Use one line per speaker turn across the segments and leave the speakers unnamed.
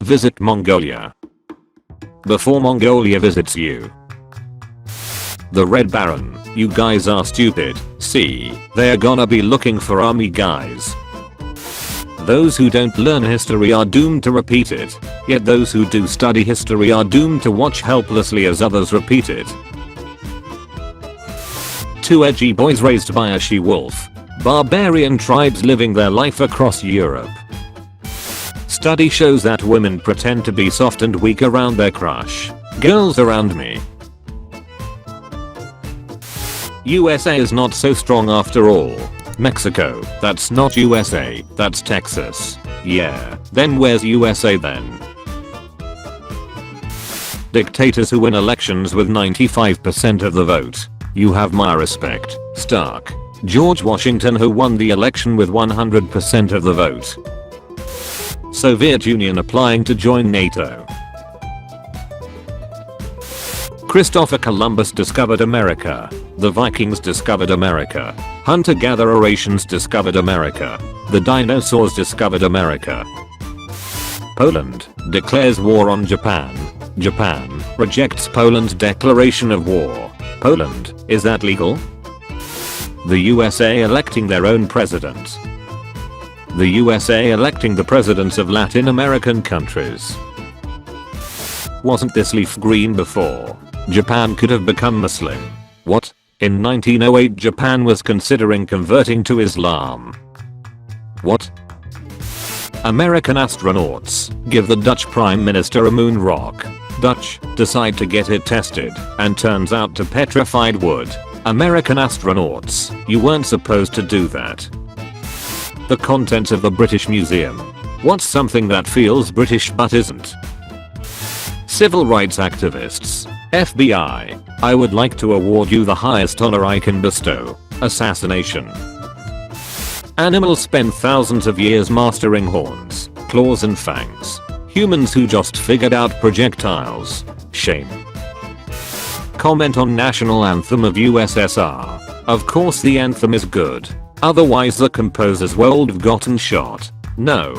visit Mongolia before Mongolia visits you. The Red Baron, you guys are stupid. See, they're gonna be looking for army guys. Those who don't learn history are doomed to repeat it, yet those who do study history are doomed to watch helplessly as others repeat it. Two edgy boys raised by a she-wolf. Barbarian tribes living their life across Europe. Study shows that women pretend to be soft and weak around their crush. Girls around me. USA is not so strong after all. Mexico, that's not USA, that's Texas. Yeah, then where's USA then? Dictators who win elections with 95% of the vote. You have my respect. Stark. George Washington, who won the election with 100% of the vote. Soviet Union applying to join NATO. Christopher Columbus discovered America. The Vikings discovered America. Hunter-gatherer rations discovered America. The dinosaurs discovered America. Poland declares war on Japan. Japan rejects Poland's declaration of war. Poland, is that legal? The USA electing their own president. The USA electing the presidents of Latin American countries. Wasn't this leaf green before? Japan could have become Muslim. What? In 1908 Japan was considering converting to Islam. What? American astronauts give the Dutch Prime Minister a moon rock. Dutch decide to get it tested and turns out to petrified wood. American astronauts, you weren't supposed to do that. The contents of the British Museum. What's something that feels British but isn't? Civil rights activists. FBI, I would like to award you the highest honor I can bestow. Assassination. Animals spend thousands of years mastering horns, claws and fangs. Humans who just figured out projectiles. Shame. Comment on national anthem of USSR. Of course the anthem is good. Otherwise the composers would have gotten shot. No,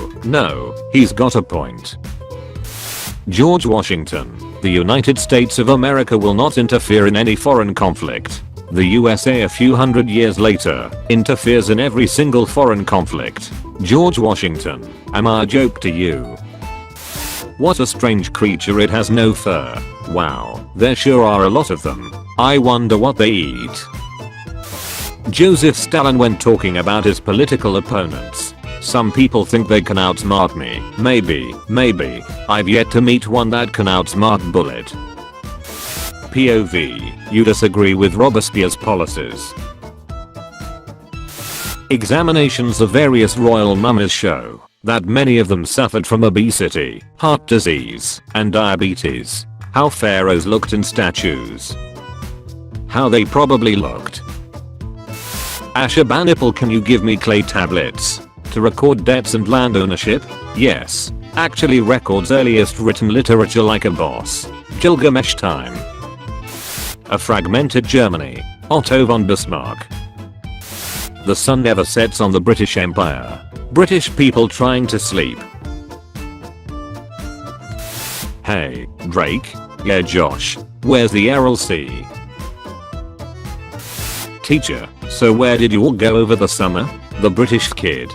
he's got a point. George Washington. The United States of America will not interfere in any foreign conflict. The USA a few hundred years later interferes in every single foreign conflict. George Washington. Am I a joke to you? What a strange creature, it has no fur. Wow, there sure are a lot of them. I wonder what they eat. Joseph Stalin when talking about his political opponents. Some people think they can outsmart me. Maybe. I've yet to meet one that can outsmart Bullet. POV. You disagree with Robespierre's policies. Examinations of various royal mummies show that many of them suffered from obesity, heart disease, and diabetes. How pharaohs looked in statues. How they probably looked. Ashurbanipal, can you give me clay tablets to record debts and land ownership? Yes. Actually records earliest written literature like a boss. Gilgamesh time. A fragmented Germany. Otto von Bismarck. The sun never sets on the British Empire. British people trying to sleep. Hey, Drake? Yeah, Josh. Where's the LLC? Teacher, so where did you all go over the summer? The British kid.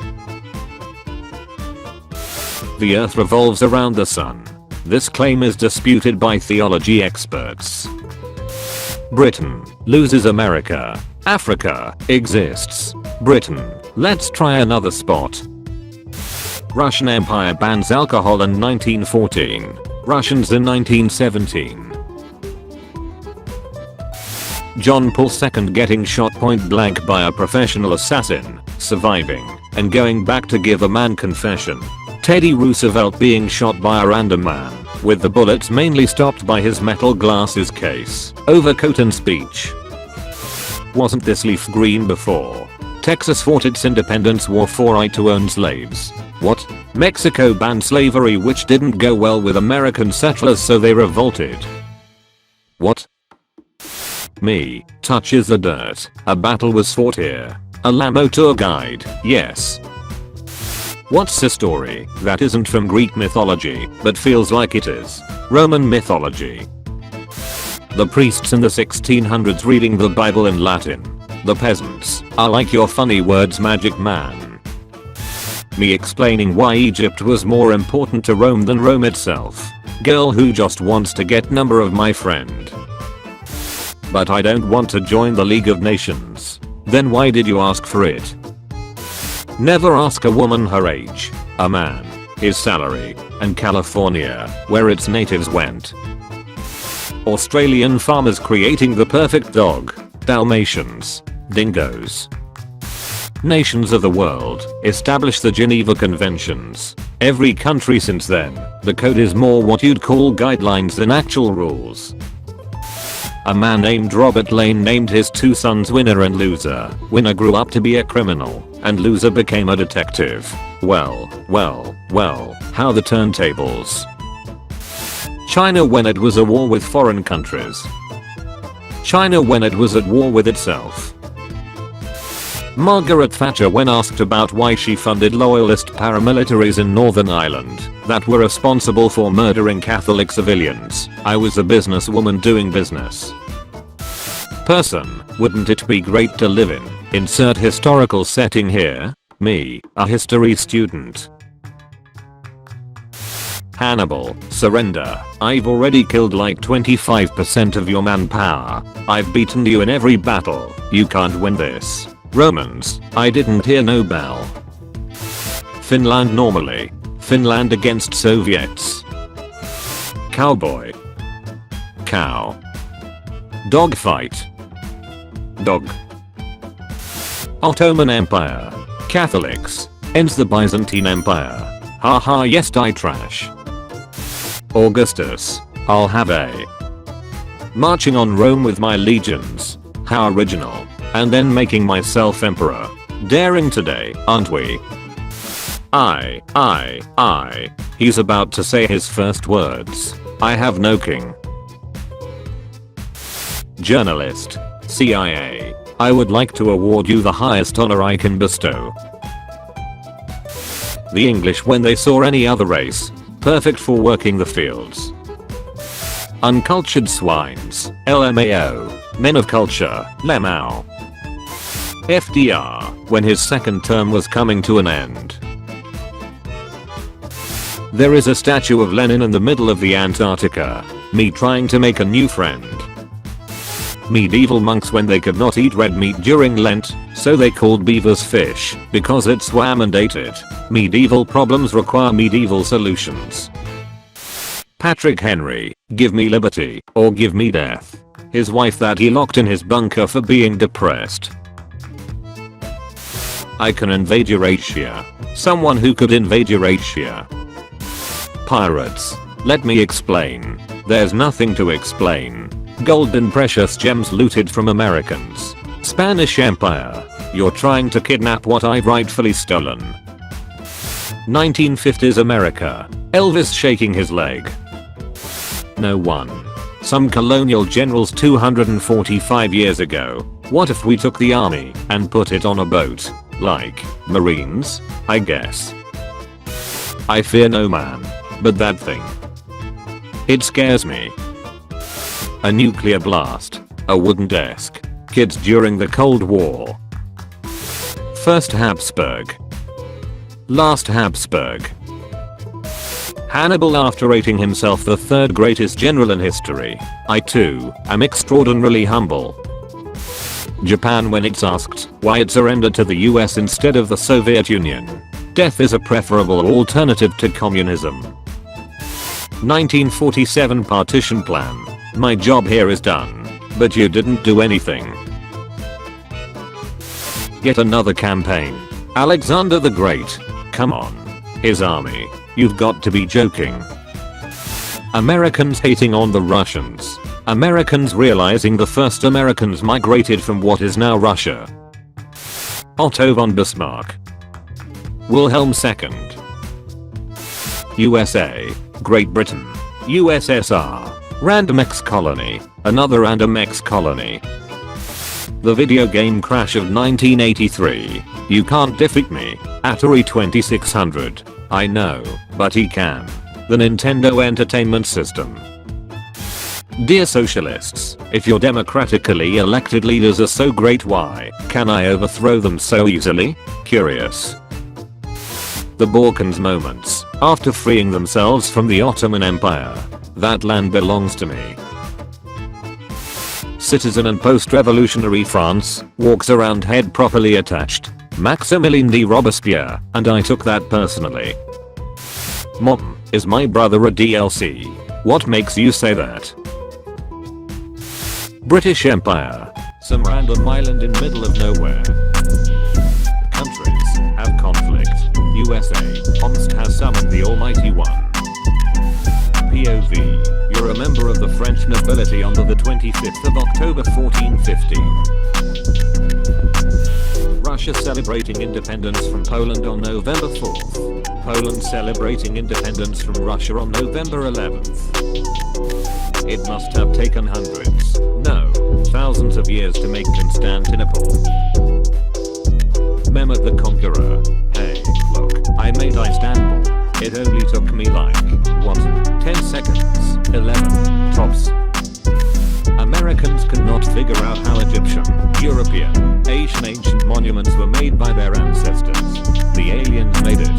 The earth revolves around the sun. This claim is disputed by theology experts. Britain loses America. Africa exists. Britain, let's try another spot. Russian Empire bans alcohol in 1914. Russians in 1917. John Paul II getting shot point blank by a professional assassin, surviving, and going back to give a man confession. Teddy Roosevelt being shot by a random man, with the bullets mainly stopped by his metal glasses case, overcoat and speech. Wasn't this leaf green before? Texas fought its independence war for right to own slaves. What? Mexico banned slavery, which didn't go well with American settlers, so they revolted. What? Me touches the dirt. A battle was fought here. A Lamo tour guide, yes. What's a story that isn't from Greek mythology but feels like it is? Roman mythology. The priests in the 1600s reading the Bible in Latin. The peasants are like your funny words magic man. Me explaining why Egypt was more important to Rome than Rome itself. Girl who just wants to get number of my friend. But I don't want to join the League of Nations. Then why did you ask for it? Never ask a woman her age, a man, his salary, and California, where its natives went. Australian farmers creating the perfect dog. Dalmatians. Dingoes. Nations of the world establish the Geneva Conventions. Every country since then, the code is more what you'd call guidelines than actual rules. A man named Robert Lane named his two sons Winner and Loser. Winner grew up to be a criminal, and Loser became a detective. Well, how the turntables. China when it was at war with foreign countries. China when it was at war with itself. Margaret Thatcher when asked about why she funded loyalist paramilitaries in Northern Ireland that were responsible for murdering Catholic civilians. I was a businesswoman doing business. Person, wouldn't it be great to live in? Insert historical setting here. Me, a history student. Hannibal, surrender. I've already killed like 25% of your manpower. I've beaten you in every battle. You can't win this. Romans, I didn't hear no bell. Finland normally. Finland against Soviets. Cowboy. Cow. Dog fight. Dog. Ottoman Empire. Catholics. Ends the Byzantine Empire. Haha yes die trash. Augustus. I'll have a. Marching on Rome with my legions. How original. And then making myself emperor. Daring today, aren't we? I. He's about to say his first words. I have no king. Journalist. CIA. I would like to award you the highest honor I can bestow. The English when they saw any other race. Perfect for working the fields. Uncultured swines. LMAO. Men of culture. Lemao. FDR, when his second term was coming to an end. There is a statue of Lenin in the middle of the Antarctica. Me trying to make a new friend. Medieval monks when they could not eat red meat during Lent, so they called beavers fish, because it swam and ate it. Medieval problems require medieval solutions. Patrick Henry, give me liberty, or give me death. His wife that he locked in his bunker for being depressed. I can invade Eurasia. Someone who could invade Eurasia. Pirates. Let me explain. There's nothing to explain. Gold and precious gems looted from Americans. Spanish Empire. You're trying to kidnap what I've rightfully stolen. 1950s America. Elvis shaking his leg. No one. Some colonial generals 245 years ago. What if we took the army and put it on a boat? Like, Marines, I guess. I fear no man, but that thing. It scares me. A nuclear blast, a wooden desk, kids during the Cold War. First Habsburg. Last Habsburg. Hannibal after rating himself the third greatest general in history. I too am extraordinarily humble. Japan when it's asked why it surrendered to the US instead of the Soviet Union. Death is a preferable alternative to communism. 1947 partition plan. My job here is done, but you didn't do anything. Yet another campaign. Alexander the Great. Come on. His army. You've got to be joking. Americans hating on the Russians. Americans realizing the first Americans migrated from what is now Russia. Otto von Bismarck. Wilhelm II. USA. Great Britain. USSR. Random ex-colony. Another random ex-colony. The video game crash of 1983. You can't defeat me, Atari 2600. I know, but he can. The Nintendo Entertainment System. Dear socialists, if your democratically elected leaders are so great, why can I overthrow them so easily? Curious. The Balkans moments after freeing themselves from the Ottoman Empire. That land belongs to me. Citizen and post-revolutionary France walks around head properly attached. Maximilien de Robespierre, and I took that personally. Mom, is my brother a DLC? What makes you say that? British Empire. Some random island in middle of nowhere. Countries have conflict. USA. Omsk has summoned the Almighty One. POV. You're a member of the French nobility on the 25th of October 1450. Russia celebrating independence from Poland on November 4th. Poland celebrating independence from Russia on November 11th. It must have taken hundreds, no, thousands of years to make Constantinople. Mehmet the Conqueror. Hey, look, I made Istanbul. It only took me like, what, 10 seconds, 11, tops. Americans could not figure out how Egyptian, European, Asian ancient monuments were made by their ancestors. The aliens made it.